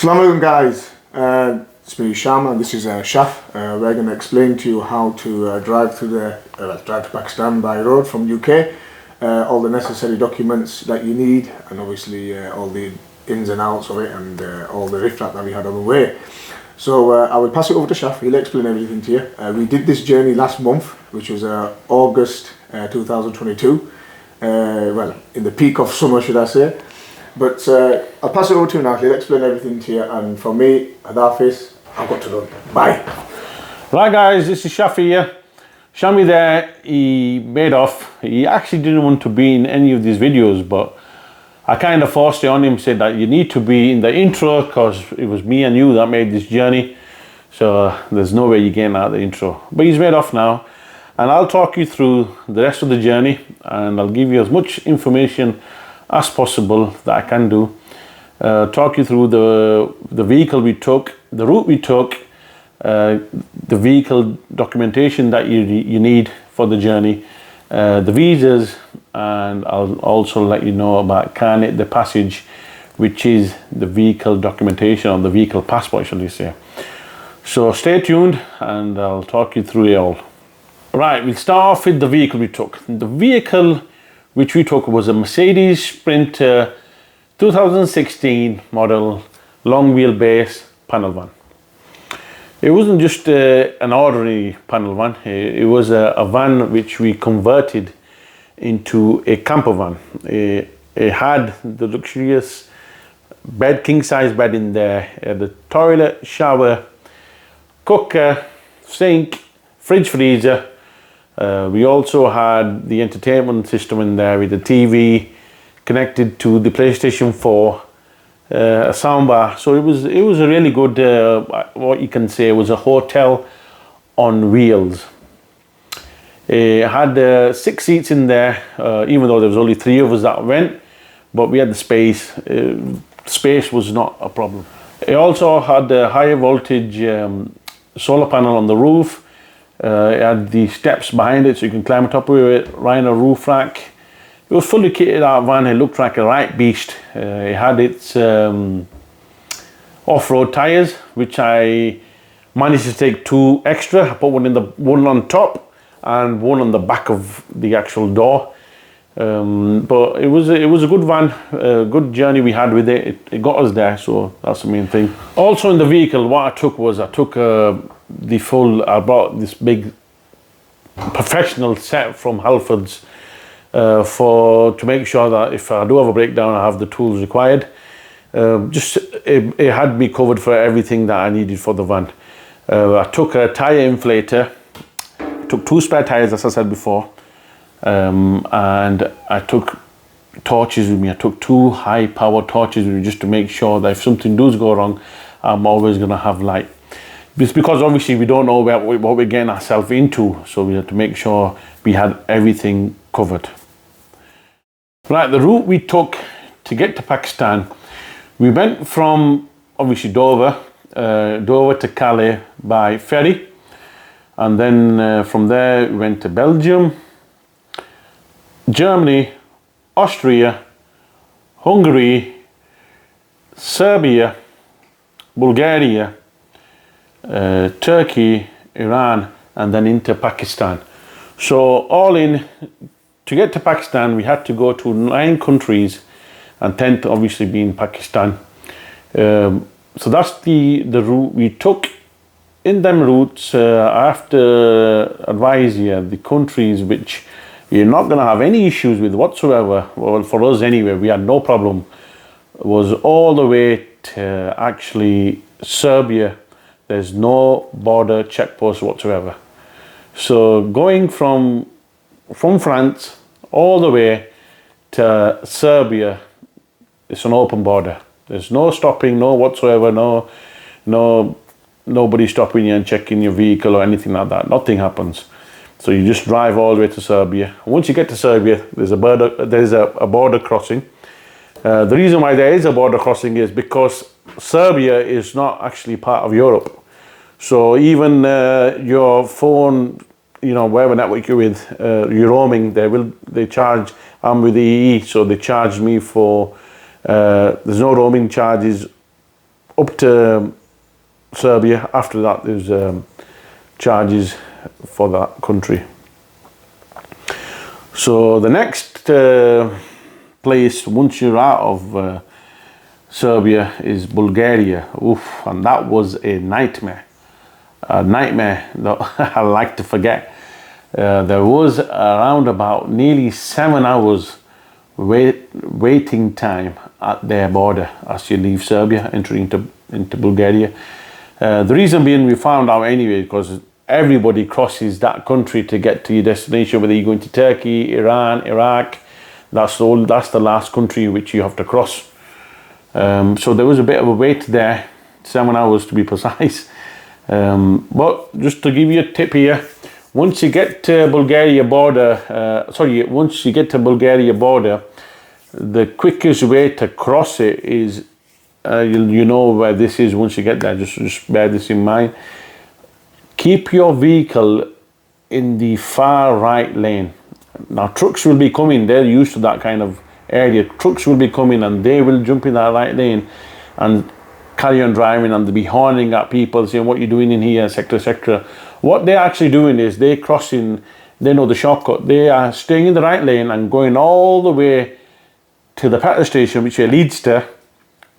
Assalamu alaikum guys, it's me Sham and this is Shaf. We're going to explain to you how to drive to Pakistan by road from UK, all the necessary documents that you need, and obviously all the ins and outs of it, and all the riffraff that we had on the way. So I will pass it over to Shaf. He'll explain everything to you. We did this journey last month, which was August 2022, well, in the peak of summer, should I say. But I'll pass it over to him now. He'll explain everything to you. And for me, Adafis, I've got to run. Bye. Right guys, this is Shafi here. Shami there, he made off. He actually didn't want to be in any of these videos, but I kind of forced it on him, said that you need to be in the intro because it was me and you that made this journey. So there's no way you're getting out of the intro. But he's made off now. And I'll talk you through the rest of the journey and I'll give you as much information as possible that I can do. Talk you through the vehicle we took, the route we took, the vehicle documentation that you need for the journey, the visas, and I'll also let you know about Carnet, the passage, which is the vehicle documentation, or the vehicle passport, shall you say. So stay tuned and I'll talk you through it all. Right, we'll start off with the vehicle we took. The vehicle which we took was a Mercedes Sprinter 2016 model long wheelbase panel van. It wasn't just an ordinary panel van, it was a van which we converted into a camper van. It had the luxurious bed, king size bed in there, the toilet, shower, cooker, sink, fridge, freezer. We also had the entertainment system in there with the TV connected to the PlayStation 4, a soundbar. So it was a really good, what you can say was a hotel on wheels. It had 6 seats in there, even though there was only 3 of us that went, but we had the space. Space was not a problem. It also had a higher voltage solar panel on the roof. It had the steps behind it so you can climb on top of it, right in a roof rack. It was fully kitted out van. It looked like a right beast. It had its off-road tires, which I managed to take 2 extra. I put one on top and one on the back of the actual door. But it was a good van, a good journey we had with it. It got us there, so that's the main thing. Also in the vehicle, what I took I bought this big professional set from Halfords to make sure that if I do have a breakdown, I have the tools required. It had me covered for everything that I needed for the van. I took a tire inflator, took 2 spare tires as I said before, and I took torches with me. I took 2 high power torches with me just to make sure that if something does go wrong, I'm always going to have light. It's because obviously we don't know what we're getting ourselves into, so we had to make sure we had everything covered. Right, the route we took to get to Pakistan, we went from obviously Dover to Calais by ferry, and then from there we went to Belgium, Germany, Austria, Hungary, Serbia, Bulgaria, Turkey, Iran, and then into Pakistan. So all in, to get to Pakistan we had to go to 9 countries and 10 to obviously be in Pakistan. So that's the route we took. In them routes, I have to advise you the countries which you're not going to have any issues with whatsoever. Well, for us anyway, we had no problem. Was all the way to actually Serbia. There's no border checkpost whatsoever. So going from France all the way to Serbia, it's an open border. There's no stopping, no whatsoever, nobody stopping you and checking your vehicle or anything like that. Nothing happens. So you just drive all the way to Serbia. Once you get to Serbia, there's a border crossing. The reason why there is a border crossing is because Serbia is not actually part of Europe. So even your phone, wherever network you're with, you're roaming, they charge. I'm with EE, so they charge me for, there's no roaming charges up to Serbia. After that, there's charges for that country. So the next place, once you're out of Serbia, is Bulgaria. Oof, and that was a nightmare that I like to forget. There was around about nearly 7 hours waiting time at their border as you leave Serbia, entering into Bulgaria. The reason being, we found out anyway, because everybody crosses that country to get to your destination, whether you're going to Turkey, Iran, Iraq. That's the last country which you have to cross. So there was a bit of a wait there, 7 hours to be precise. But just to give you a tip here, once you get to Bulgaria border, the quickest way to cross it is, you know where this is once you get there, just bear this in mind. Keep your vehicle in the far right lane. Now trucks will be coming, they're used to that kind of area. Trucks will be coming and they will jump in that right lane and carry on driving, and they'll be horning at people saying what you're doing in here, etc, etc. What they're actually doing is they're crossing, they know the shortcut. They are staying in the right lane and going all the way to the petrol station, which it leads to.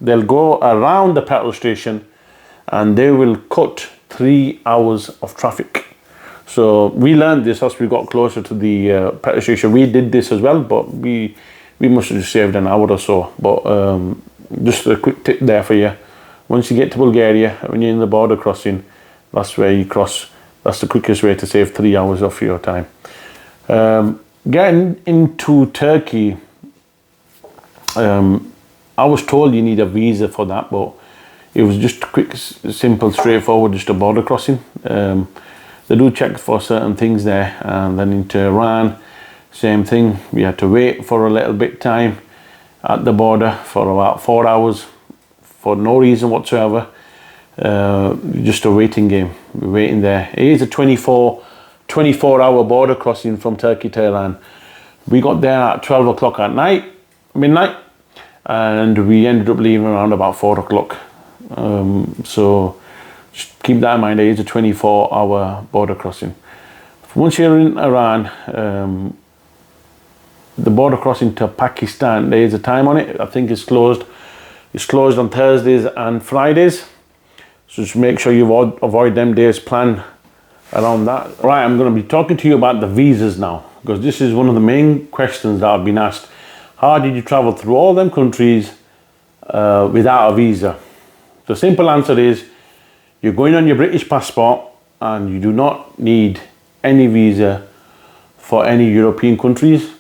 They'll go around the petrol station and they will cut 3 hours of traffic. So we learned this as we got closer to the petrol station. We did this as well, but we must have just saved an hour or so. But just a quick tip there for you. Once you get to Bulgaria, when you're in the border crossing, that's where you cross. That's the quickest way to save 3 hours of your time. Getting into Turkey, I was told you need a visa for that, but it was just quick, simple, straightforward, just a border crossing. They do check for certain things there. And then into Iran, same thing. We had to wait for a little bit time at the border for about 4 hours for no reason whatsoever. Just a waiting game. We're waiting there. It is a 24-hour border crossing from Turkey to Iran. We got there at 12 o'clock at night, midnight, and we ended up leaving around about 4 o'clock. So just keep that in mind. It is a 24-hour border crossing. Once you're in Iran, the border crossing to Pakistan, there is a time on it. I think it's closed. It's closed on Thursdays and Fridays. So just make sure you avoid them days, plan around that. Right, I'm going to be talking to you about the visas now, because this is one of the main questions that I've been asked. How did you travel through all them countries without a visa? The simple answer is, you're going on your British passport and you do not need any visa for any European countries.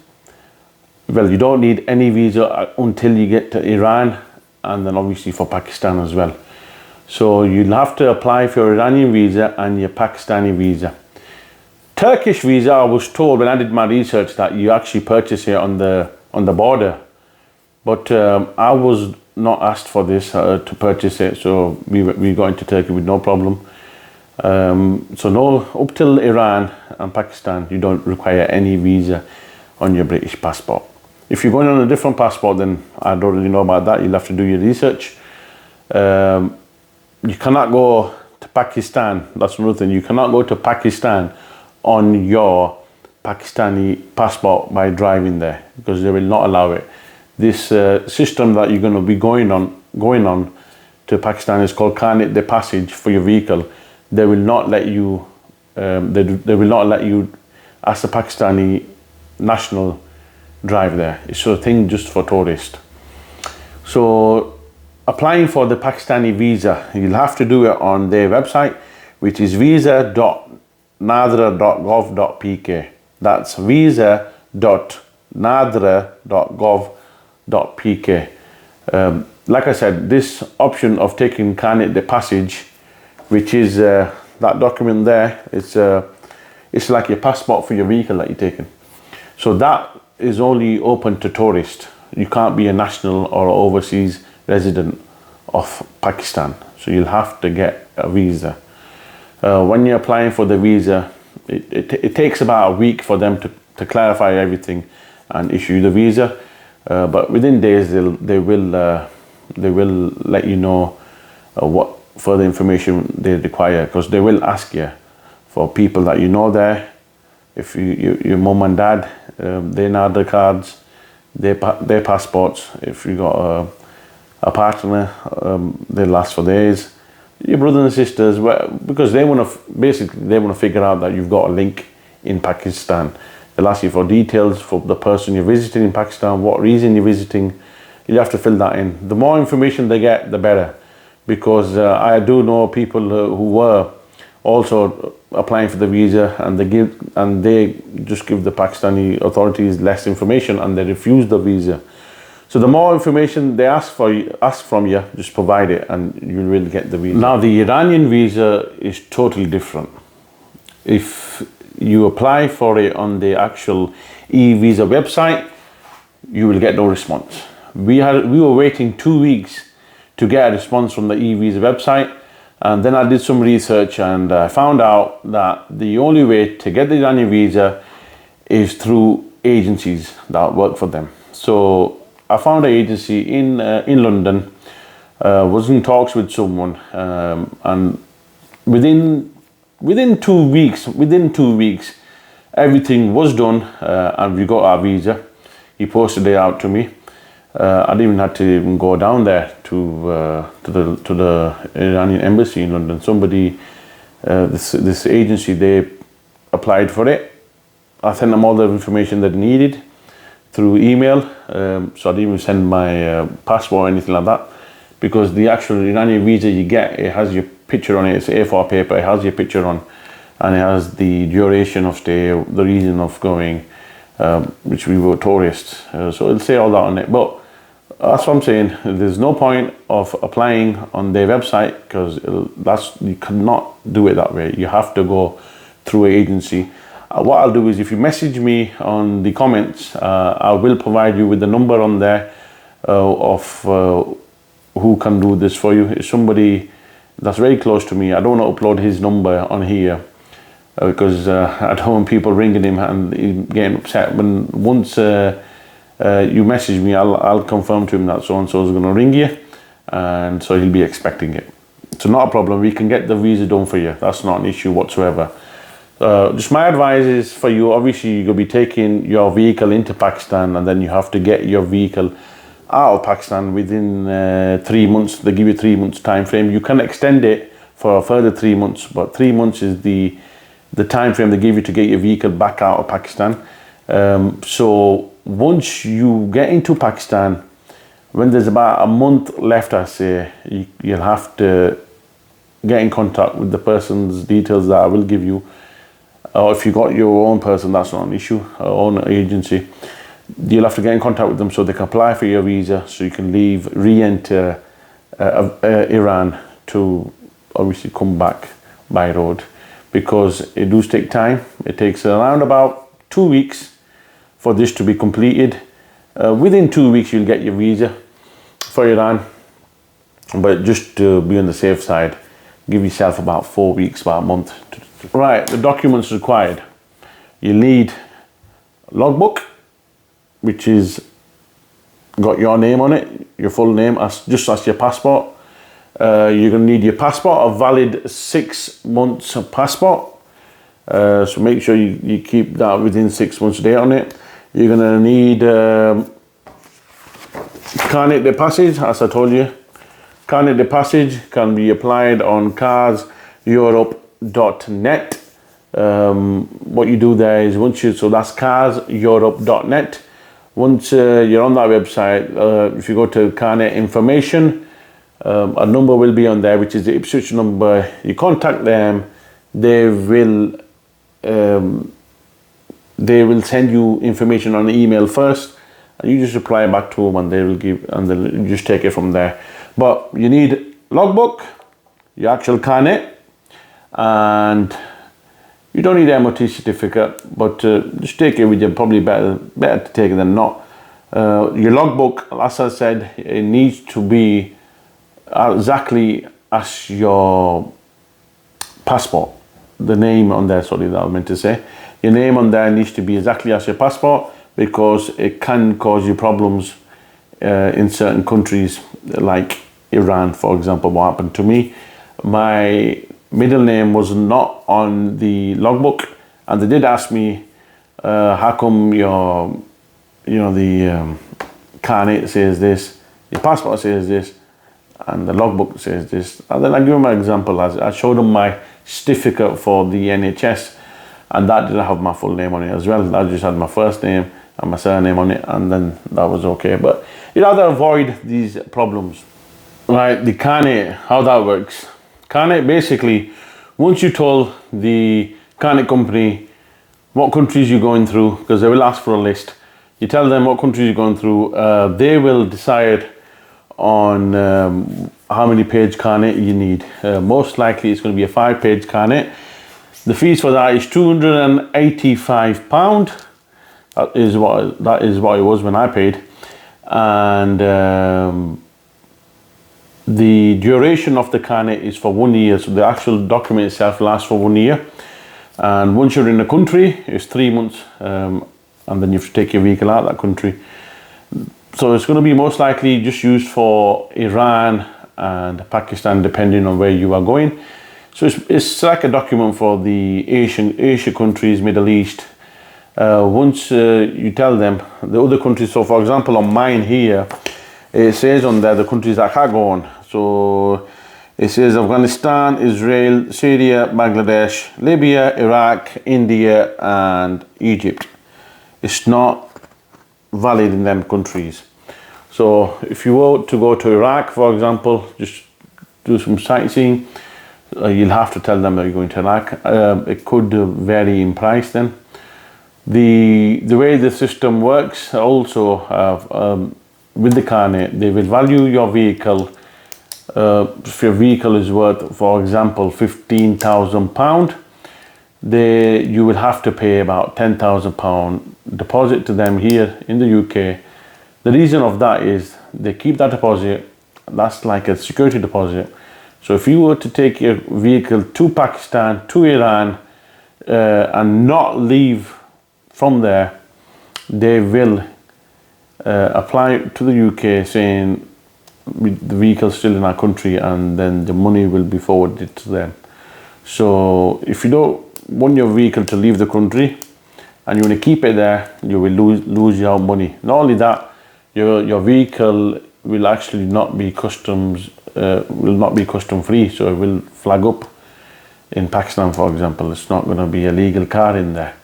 Well, you don't need any visa until you get to Iran, and then obviously for Pakistan as well. So you'll have to apply for your Iranian visa and your Pakistani visa. Turkish visa, I was told when I did my research that you actually purchase it on the border, but I was not asked for this to purchase it, so we got into Turkey with no problem. So no, up till Iran and Pakistan, you don't require any visa on your British passport. If you're going on a different passport, then I don't really know about that. You'll have to do your research. You cannot go to Pakistan. That's another thing. You cannot go to Pakistan on your Pakistani passport by driving there, because they will not allow it. This system that you're going to be going on to Pakistan is called Carnet de passage for your vehicle. They will not let you. They will not let you, as a Pakistani national, drive there. It's a thing just for tourists. So applying for the Pakistani visa, you'll have to do it on their website, which is visa.nadra.gov.pk. That's visa.nadra.gov.pk. Like I said, this option of taking Carnet de passage, which is that document there, it's like your passport for your vehicle that you're taking. So that is only open to tourists. You can't be a national or overseas resident of Pakistan. So you'll have to get a visa. When you're applying for the visa, it takes about a week for them to clarify everything and issue the visa. But within days, they will let you know what further information they require, because they will ask you for people that you know there. If your mum and dad, their NADA cards, their passports. If you got a partner, they'll ask for theirs. Your brothers and sisters, because they want to figure out that you've got a link in Pakistan. They'll ask you for details for the person you're visiting in Pakistan, what reason you're visiting. You have to fill that in. The more information they get, the better. Because I do know people who were also applying for the visa, and they just give the Pakistani authorities less information and they refuse the visa. So the more information they ask from you, just provide it and you will get the visa. Now the Iranian visa is totally different. If you apply for it on the actual e-visa website, you will get no response. We were waiting 2 weeks to get a response from the e-visa website, and then I did some research and I found out that the only way to get the Iranian visa is through agencies that work for them. So I found an agency in London, was in talks with someone, and within 2 weeks, everything was done, and we got our visa. He posted it out to me. I didn't even have to even go down there to the Iranian embassy in London. Somebody, this agency, they applied for it. I sent them all the information that they needed through email. So I didn't even send my passport or anything like that, because the actual Iranian visa you get, it has your picture on it. It's A4 paper. It has your picture on, and it has the duration of stay, the reason of going, which we were tourists. So it'll say all that on it. But that's what I'm saying. There's no point of applying on their website, because you cannot do it that way. You have to go through an agency. What I'll do is, if you message me on the comments, I will provide you with the number on there of who can do this for you. It's somebody that's very close to me. I don't want to upload his number on here because I don't want people ringing him and getting upset. When once you message me, I'll confirm to him that so and so is going to ring you, and so he'll be expecting it. So not a problem. We can get the visa done for you. That's not an issue whatsoever. Just my advice is for you, obviously you're going to be taking your vehicle into Pakistan, and then you have to get your vehicle out of Pakistan within 3 months. They give you 3 months time frame. You can extend it for a further 3 months, but 3 months is the time frame they give you to get your vehicle back out of Pakistan. So once you get into Pakistan, when there's about a month left, I say, you'll have to get in contact with the person's details that I will give you. Or if you got your own person, that's not an issue, own agency. You'll have to get in contact with them so they can apply for your visa, so you can re-enter Iran to obviously come back by road, because it does take time. It takes around about 2 weeks for this to be completed. Within 2 weeks, you'll get your visa for Iran, but just to be on the safe side, give yourself about 4 weeks, about a month. Right, the documents required. You need logbook, which is got your name on it, your full name, just as your passport. You're going to need your passport, a valid 6 months passport. So make sure you keep that within 6 months date on it. You're going to need Carnet de passage, as I told you. Carnet de passage can be applied on carseurope.net. What you do there is so that's carseurope.net. Once you're on that website, if you go to Carnet information, a number will be on there, which is the Ipswich number. You contact them, they will send you information on the email first, and you just reply back to them, and they'll just take it from there. But you need logbook, your actual carnet, and you don't need MOT certificate, but just take it with you. Probably better to take it than not. Your logbook, as I said, it needs to be exactly as your passport. The name on there, sorry, that I meant to say. Your name on there needs to be exactly as your passport, because it can cause you problems in certain countries, like Iran, for example, what happened to me. My middle name was not on the logbook, and they did ask me, how come your, the Carnet says this, your passport says this, and the logbook says this. And then I give them an example. I showed them my certificate for the NHS, and that didn't have my full name on it as well. I just had my first name and my surname on it, and then that was okay. But you'd rather avoid these problems. Right, the Carnet, how that works. Carnet, basically, once you told the Carnet company what countries you're going through, because they will ask for a list, you tell them what countries you're going through, they will decide on how many page Carnet you need. Most likely it's going to be a 5-page Carnet. The fees for that is £285. That is what it was when I paid. And the duration of the Carnet is for 1 year, so the actual document itself lasts for 1 year. And once you're in the country, it's 3 months, and then you have to take your vehicle out of that country. So it's going to be most likely just used for Iran and Pakistan, depending on where you are going. So it's like a document for the Asia countries, Middle East. Once you tell them the other countries, so for example on mine here, it says on there the countries I can't go on. So it says Afghanistan, Israel, Syria, Bangladesh, Libya, Iraq, India and Egypt. It's not valid in them countries. So if you were to go to Iraq, for example, just do some sightseeing, you'll have to tell them that you're going to Iraq. It could vary in price then. The way the system works also, with the Carnet, they will value your vehicle. If your vehicle is worth, for example, £15,000, you will have to pay about £10,000 deposit to them here in the UK. The reason of that is they keep that deposit. That's like a security deposit. So if you were to take your vehicle to Pakistan, to Iran, and not leave from there, they will apply to the UK saying the vehicle's still in our country, and then the money will be forwarded to them. So if you don't want your vehicle to leave the country and you want to keep it there, you will lose your money. Not only that, your vehicle will actually not be custom free, so it will flag up in Pakistan, for example. It's not going to be a legal car in there.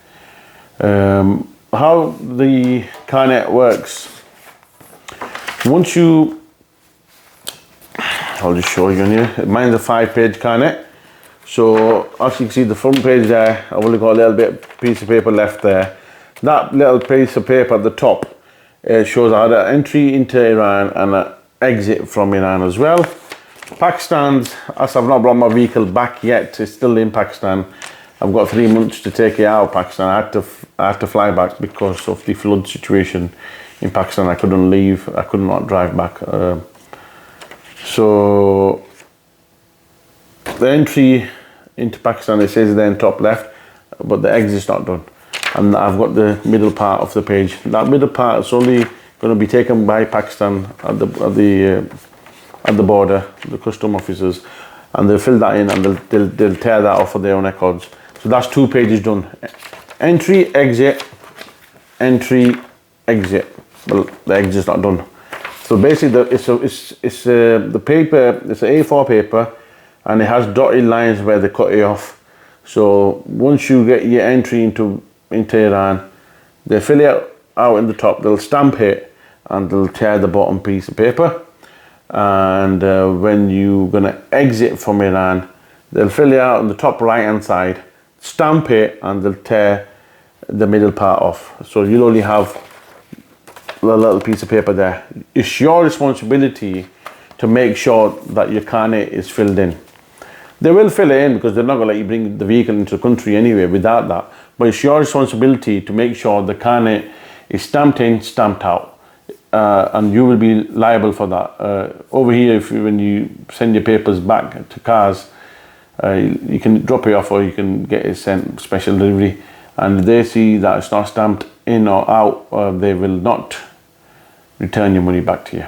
How the Carnet works, once you, I'll just show you on here. Mine's a 5-page Carnet. So as you can see, the front page there, I've only got a little bit piece of paper left there. That little piece of paper at the top shows I had an entry into Iran and an exit from Iran as well. Pakistan's, as I've not brought my vehicle back yet, it's still in Pakistan. I've got 3 months to take it out of Pakistan. I had to fly back because of the flood situation in Pakistan. I couldn't leave. I could not drive back. So the entry into Pakistan, it says there in top left, but the exit's not done. And I've got the middle part of the page. That middle part is only going to be taken by Pakistan at the border, the custom officers, and they'll fill that in and they'll tear that off for their own records. So that's 2 pages done. Entry, exit, entry, exit. Well, the exit's not done. So basically, it's the paper. It's an A4 paper, and it has dotted lines where they cut it off. So once you get your entry into Iran, they fill it out in the top. They'll stamp it, and they'll tear the bottom piece of paper. And when you're gonna exit from Iran, they'll fill it out on the top right hand side, stamp it, and they'll tear the middle part off. So you'll only have a little piece of paper there. It's your responsibility to make sure that your Carnet is filled in. They will fill it in because they're not going to let you bring the vehicle into the country anyway without that. But it's your responsibility to make sure the Carnet is stamped in, stamped out. And you will be liable for that. Over here, when you send your papers back to cars, you can drop it off or you can get it sent special delivery. And if they see that it's not stamped in or out, they will not return your money back to you.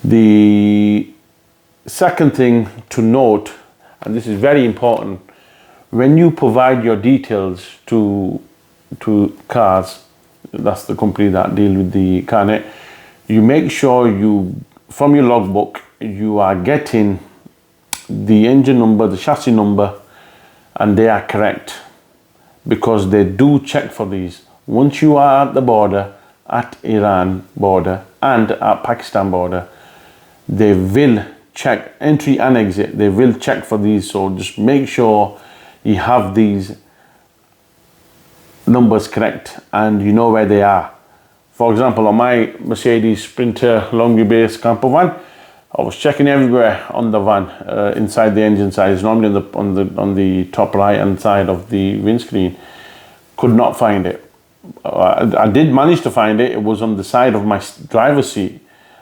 The second thing to note, and this is very important, when you provide your details to cars, that's the company that deal with the Carnet, you make sure you, from your logbook, you are getting the engine number, the chassis number, and they are correct, because they do check for these. Once you are at the border, at Iran border and at Pakistan border, they will check entry and exit. They will check for these, so just make sure you have these numbers correct and you know where they are. For example, on my Mercedes Sprinter long wheelbase camper van, I was checking everywhere on the van, inside the engine side. It's normally on the top right hand side of the windscreen. Could not find it. I did manage to find it. It was on the side of my driver's seat,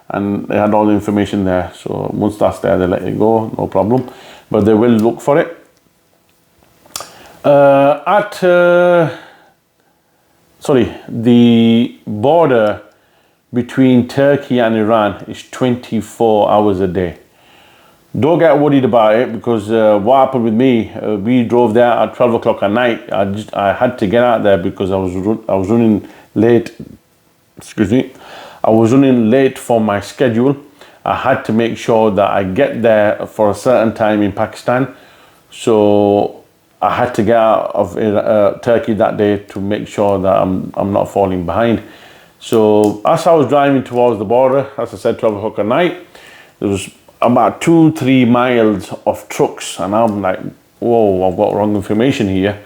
and they had all the information there. So once that's there, they let it go, no problem. But they will look for it. The border between Turkey and Iran is 24 hours a day. Don't get worried about it, because what happened with me, we drove there at 12 o'clock at night. I had to get out there because I was running late. Excuse me. I was running late for my schedule. I had to make sure that I get there for a certain time in Pakistan. So I had to get out of Turkey that day to make sure that I'm not falling behind. So as I was driving towards the border, as I said, 12 o'clock at night, there was about 2-3 miles of trucks, and I'm like, whoa, I've got wrong information here.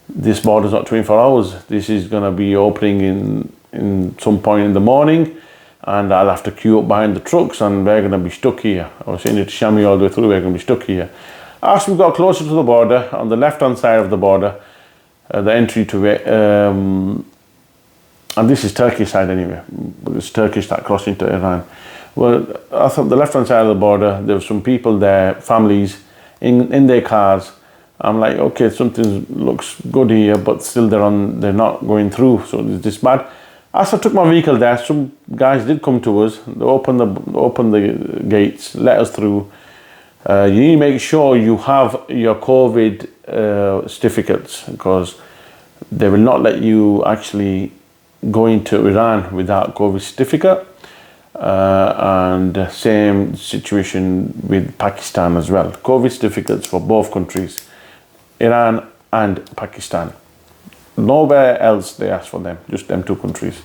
This border's not 24 hours. This is gonna be opening in some point in the morning, and I'll have to queue up behind the trucks, and we're gonna be stuck here. I was saying it to Shami all the way through, we're gonna be stuck here. As we got closer to the border, on the left-hand side of the border, the entry to it, and this is Turkish side anyway, it's Turkish that crossed into Iran. Well, I thought the left-hand side of the border, there were some people there, families, in their cars. I'm like, okay, something looks good here, but still they're not going through, so it's this bad. As I took my vehicle there, some guys did come to us. They opened the gates, let us through. You need to make sure you have your COVID certificates, because they will not let you actually go into Iran without COVID certificate. And same situation with Pakistan as well. COVID certificates for both countries, Iran and Pakistan. Nowhere else they ask for them, just them two countries.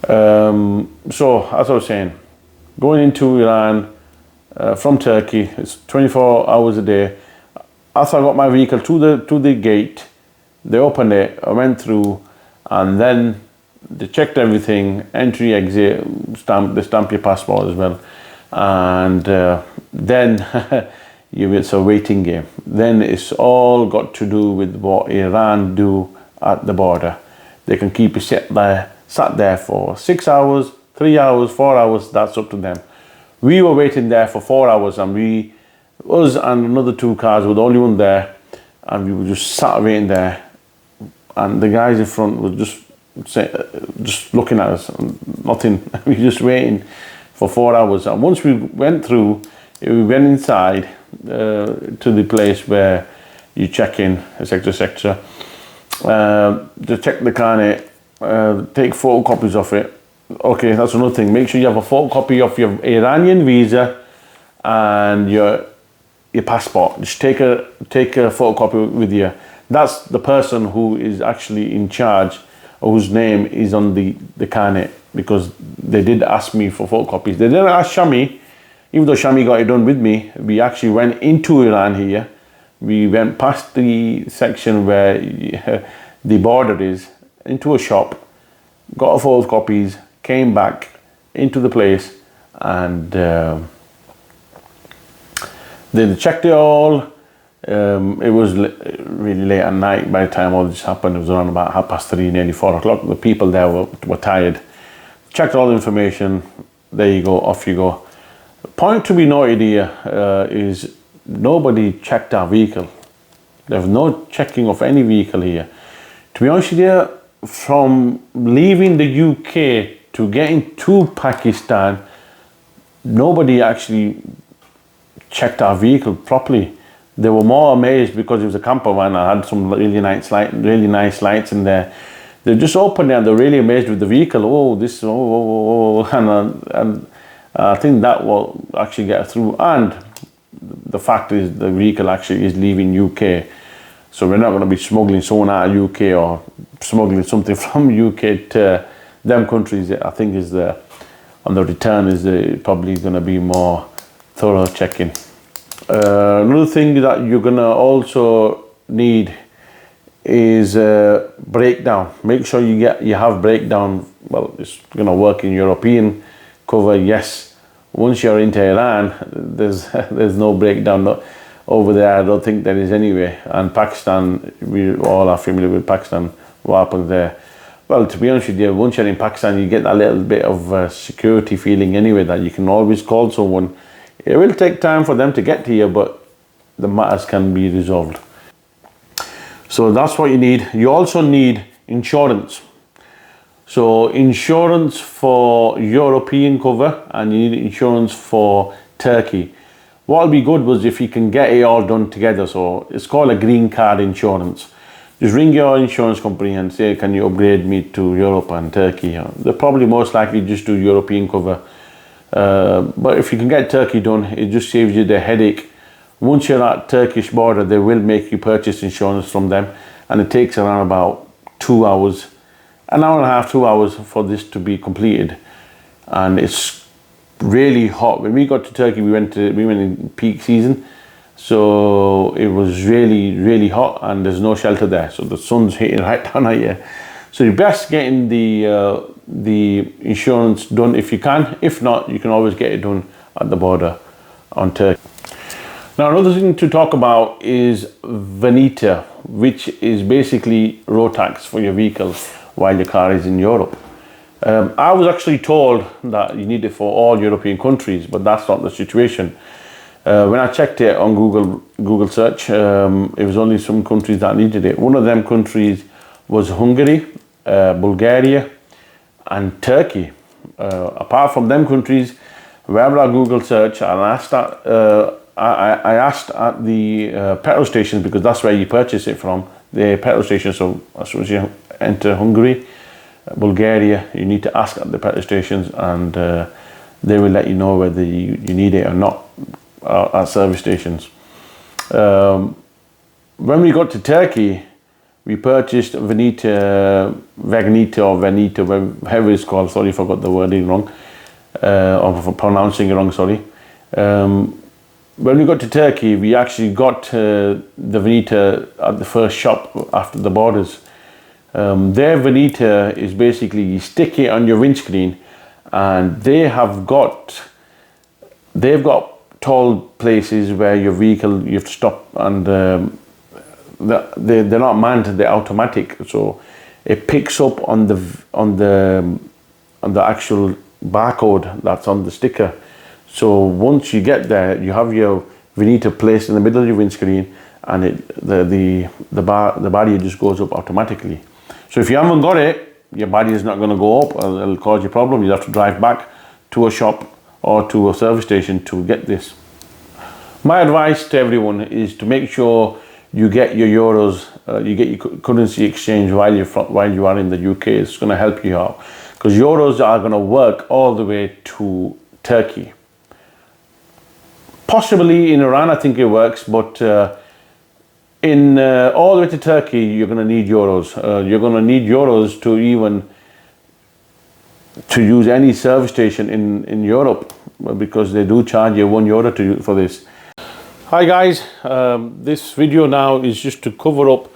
So as I was saying, going into Iran from Turkey, it's 24 hours a day. As I got my vehicle to the gate, they opened it, I went through, and then they checked everything, entry, exit, they stamp your passport as well. And then it's a waiting game. Then it's all got to do with what Iran do at the border. They can keep you sat there for 6 hours, 3 hours, 4 hours, that's up to them. We were waiting there for 4 hours, and us and another 2 cars were the only one there, and we were just sat waiting there, and the guys in front were just looking at us, nothing. We were just waiting for 4 hours. And once we went through, we went inside to the place where you check in, etc., etc. To check the carnet, take photocopies of it. Okay, that's another thing. Make sure you have a photocopy of your Iranian visa and your passport. Just take a photocopy with you. That's the person who is actually in charge, whose name is on the carnet, because they did ask me for photocopies. They didn't ask Shami, even though Shami got it done with me. We actually went into Iran here. We went past the section where the border is, into a shop, got photocopies, came back into the place, and they checked it all. It was really late at night by the time all this happened. It was around about 3:30, nearly 4 o'clock. The people there were tired. Checked all the information. There you go, off you go. The point to be noted here is nobody checked our vehicle. There's no checking of any vehicle here. To be honest with you, from leaving the UK to getting to Pakistan, nobody actually checked our vehicle properly. They were more amazed because it was a camper van. I had some really nice lights in there. They just opened it and they're really amazed with the vehicle. Oh, this, and I think that will actually get through. And the fact is, the vehicle actually is leaving UK, so we're not going to be smuggling someone out of UK or smuggling something from UK to them countries. I think is on the return is probably going to be more thorough checking. Another thing that you're going to also need is breakdown. Make sure you have breakdown. Well, it's going to work in European cover, yes. Once you're into Iran, there's no breakdown over there. I don't think there is anyway. And Pakistan, we all are familiar with Pakistan. What happens there? Well, to be honest with you, once you're in Pakistan, you get that little bit of security feeling anyway, that you can always call someone. It will take time for them to get to you, but the matters can be resolved. So that's what you need. You also need insurance. So insurance for European cover, and you need insurance for Turkey. What will be good was if you can get it all done together. So it's called a green card insurance. Just ring your insurance company and say, can you upgrade me to Europe and Turkey? They'll probably most likely just do European cover. But if you can get Turkey done, it just saves you the headache. Once you're at Turkish border, they will make you purchase insurance from them, and it takes around about 2 hours, an hour and a half, 2 hours for this to be completed. And it's really hot. When we got to Turkey, we went in peak season, so it was really hot, and there's no shelter there, so the sun's hitting right down at you. So you're best getting the insurance done if you can. If not, you can always get it done at the border on Turkey. Now, another thing to talk about is Veneta, which is basically road tax for your vehicle while your car is in Europe. I was actually told that you need it for all European countries, but that's not the situation. When I checked it on Google search, it was only some countries that needed it. One of them countries was Hungary, Bulgaria, and Turkey. Apart from them countries, wherever I Google search, and I asked at the petrol stations, because that's where you purchase it from, the petrol station. So as soon as you enter Hungary, Bulgaria, you need to ask at the petrol stations, and they will let you know whether you need it or not at service stations. When we got to Turkey, we purchased Veneta, whatever it's called. Sorry if I got the wording wrong, or for pronouncing it wrong, sorry. When we got to Turkey, we actually got the Veneta at the first shop after the borders. Their Veneta is basically, you stick it on your windscreen, and they've got toll places where your vehicle, you have to stop, and they're not manned, they're automatic, so it picks up on the actual barcode that's on the sticker. So once you get there, you have your Veneta placed in the middle of your windscreen, and the barrier just goes up automatically. So if you haven't got it, your barrier is not going to go up, or it'll cause you a problem. You have to drive back to a shop or to a service station to get this. My advice to everyone is to make sure you get your euros, you get your currency exchange while you are in the UK. It's going to help you out, because euros are going to work all the way to Turkey. Possibly in Iran, I think it works, but in all the way to Turkey, you're going to need euros. You're going to need euros to use any service station in Europe, because they do charge you €1 for this. Hi guys, this video now is just to cover up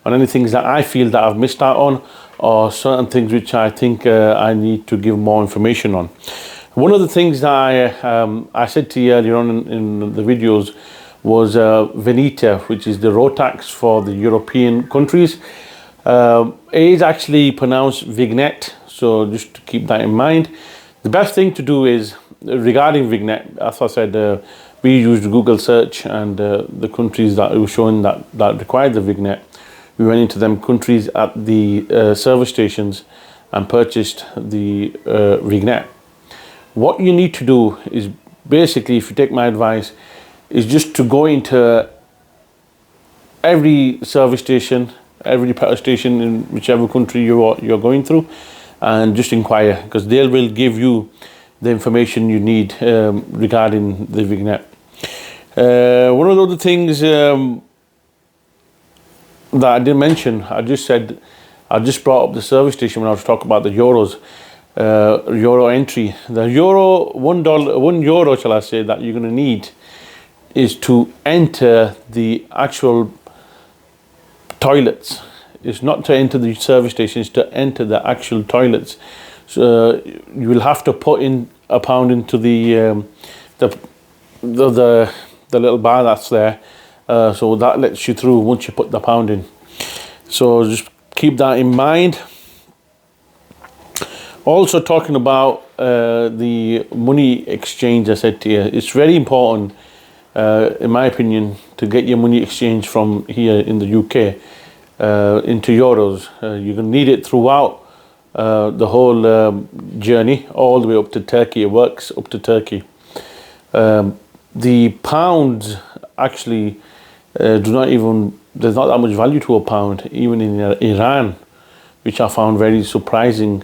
on any things that I feel that I've missed out on, or certain things which I think I need to give more information on. One of the things that I said to you earlier on in the videos was Veneta, which is the road tax for the European countries. It is actually pronounced Vignette, so just to keep that in mind. The best thing to do is, regarding Vignette, as I said, we used Google search, and the countries that it was showing that required the Vignette, we went into them countries at the service stations and purchased the Vignette. What you need to do is basically, if you take my advice, is just to go into every service station, every petrol station in whichever country you're going through, and just inquire, because they will give you the information you need regarding the vignette. One of the other things that I didn't mention, I just brought up the service station when I was talking about the euros, euro entry. The euro, €1, shall I say, that you're going to need is to enter the actual toilets. It's not to enter the service station, it's to enter the actual toilets. So you will have to put in a pound into the little bar that's there. So that lets you through once you put the pound in. So just keep that in mind. Also talking about the money exchange, I said to you, it's very important, in my opinion, to get your money exchange from here in the UK into euros. You're going to need it throughout the whole journey, all the way up to Turkey. It works up to Turkey. The pounds actually there's not that much value to a pound, even in Iran, which I found very surprising,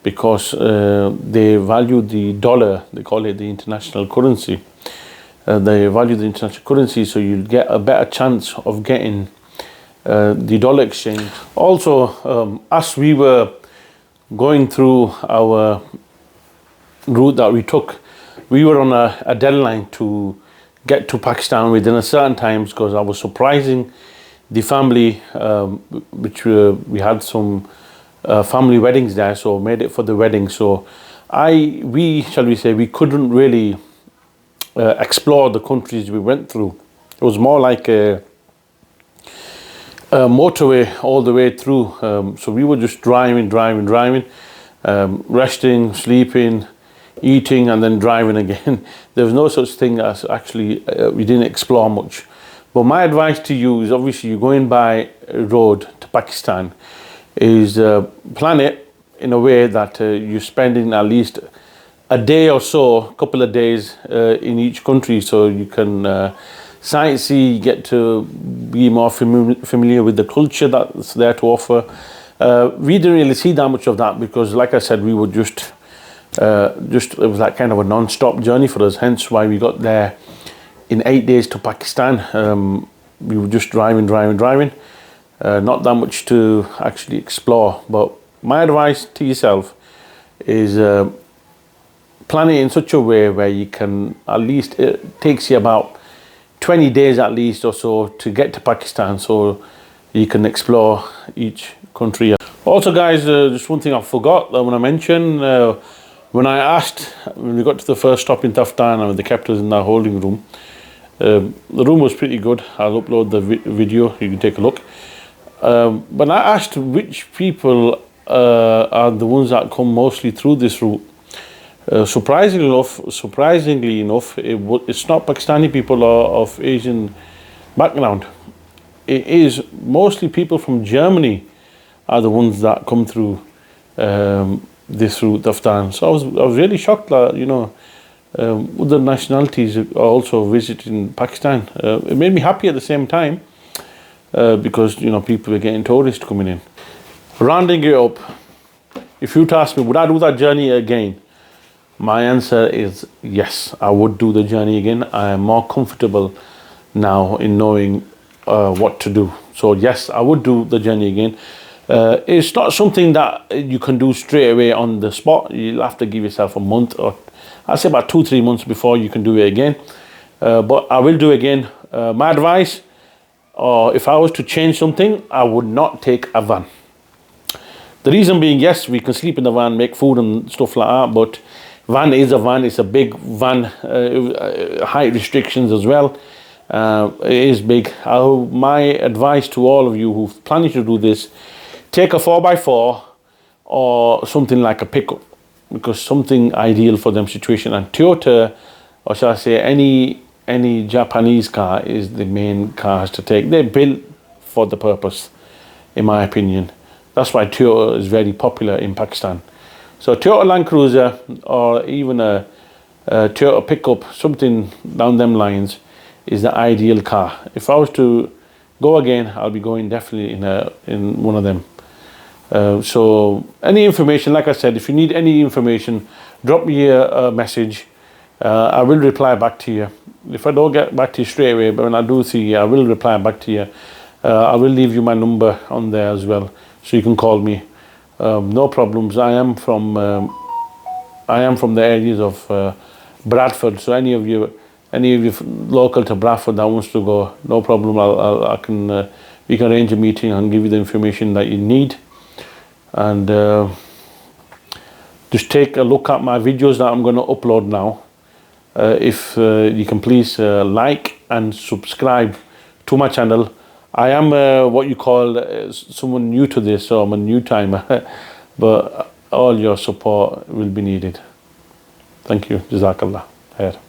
because they value the dollar, they call it the international currency. They value the international currency, so you'll get a better chance of getting the dollar exchange. Also, as we were going through our route that we took, we were on a deadline to get to Pakistan within a certain time, because I was surprising the family, which we had some family weddings there, so made it for the wedding. So we couldn't really explore the countries we went through. It was more like a motorway all the way through. So we were just driving, resting, sleeping, eating, and then driving again. There was no such thing as actually we didn't explore much. But my advice to you is, obviously you're going by road to Pakistan, is plan it in a way that you're spending at least a day or so, a couple of days in each country, so you can sightsee, get to be more familiar with the culture that's there to offer. We didn't really see that much of that, because like I said, we were just it was that kind of a non-stop journey for us, hence why we got there in 8 days to Pakistan. We were just driving, not that much to actually explore. But my advice to yourself is plan it in such a way where you can, at least it takes you about 20 days at least or so to get to Pakistan, so you can explore each country. Also guys, just one thing I forgot that when I mentioned, when we got to the first stop in Taftan and they kept us in that holding room, the room was pretty good. I'll upload the video, you can take a look. But I asked which people are the ones that come mostly through this route. Surprisingly enough, it's not Pakistani people or of Asian background. It is mostly people from Germany are the ones that come through this route of Taftan. So I was really shocked that other nationalities are also visiting Pakistan. It made me happy at the same time, because people are getting tourists coming in. Rounding it up, if you'd ask me, would I do that journey again? My answer is yes, I would do the journey again. I am more comfortable now in knowing what to do. So yes, I would do the journey again. It's not something that you can do straight away on the spot. You'll have to give yourself a month, or I'd say about 2-3 months before you can do it again. But I will do it again. My advice, or if I was to change something, I would not take a van. The reason being, yes, we can sleep in the van, make food and stuff like that, but van is a van. It's a big van, height restrictions as well. It is big. My advice to all of you who's planning to do this, take a 4x4 or something like a pickup, because something ideal for them situation. And Toyota, or shall I say any Japanese car, is the main cars to take. They're built for the purpose, in my opinion. That's why Toyota is very popular in Pakistan. So Toyota Land Cruiser, or even a Toyota pickup, something down them lines, is the ideal car. If I was to go again, I'll be going definitely in one of them. So any information, like I said, if you need any information, drop me a message. I will reply back to you. If I don't get back to you straight away, but when I do see you, I will reply back to you. I will leave you my number on there as well, so you can call me. No problems. I am from the areas of Bradford, so any of you local to Bradford that wants to go, no problem. We can arrange a meeting and give you the information that you need. And just take a look at my videos that I'm going to upload now. If you can please like and subscribe to my channel. I am what you call someone new to this, so I'm a new timer. But all your support will be needed. Thank you. Jazakallah. Khair.